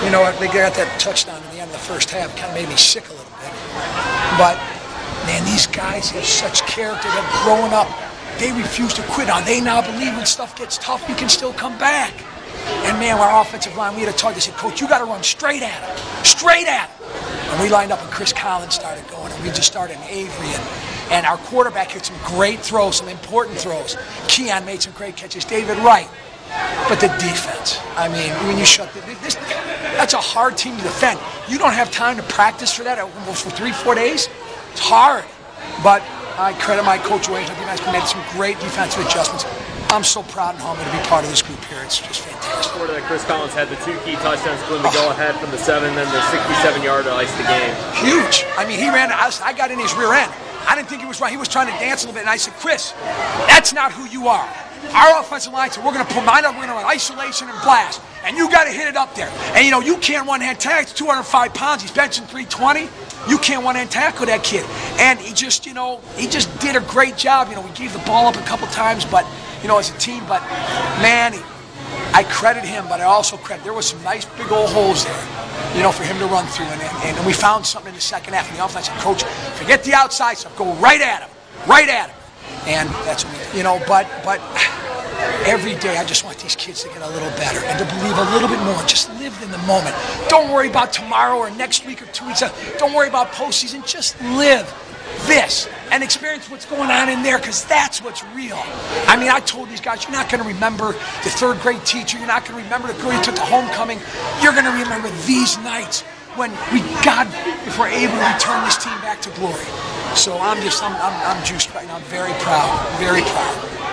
You know, they got that touchdown in the end of the first half. Kind of made me sick a little bit. But, man, these guys have such character. They're growing up. They refuse to quit. They now believe when stuff gets tough, you can still come back. And, man, our offensive line, we had a target. They said, Coach, you got to run straight at him. Straight at him. And we lined up, and Chris Collins started going, and we just started in Avery. And our quarterback hit some great throws, some important throws. Keon made some great catches. David Wright. But the defense, I mean, when you shut that's a hard team to defend. You don't have time to practice for that for 3-4 days. It's hard. But I credit my coach Wayne. He made some great defensive adjustments. I'm so proud and humbled to be part of this group here. It's just fantastic. Before that, Chris Collins had the 2 key touchdowns, including the go-ahead from the 7, then the 67-yarder to ice the game. Huge. I mean, he ran. I got in his rear end. I didn't think he was right. He was trying to dance a little bit, and I said, Chris, that's not who you are. Our offensive line said, we're going to put mine up, we're going to run isolation and blast, and you got to hit it up there. And, you know, you can't one-hand tackle. It's 205 pounds. He's benching 320. You can't one-hand tackle that kid. And he just, you know, he just did a great job. You know, we gave the ball up a couple times, but, you know, as a team. But, man, I credit him, but I also credit, there was some nice big old holes there, you know, for him to run through. And we found something in the second half. And the offense said, Coach, forget the outside stuff. Go right at him. Right at him. And that's what we did. You know, but every day I just want these kids to get a little better and to believe a little bit more. Just live in the moment. Don't worry about tomorrow or next week or 2 weeks. Don't worry about postseason. Just live this and experience what's going on in there, because that's what's real. I mean, I told these guys, you're not going to remember the third grade teacher. You're not going to remember the girl you took to homecoming. You're going to remember these nights when if we're able to return this team back to glory. So I'm juiced right now. I'm very proud, very proud.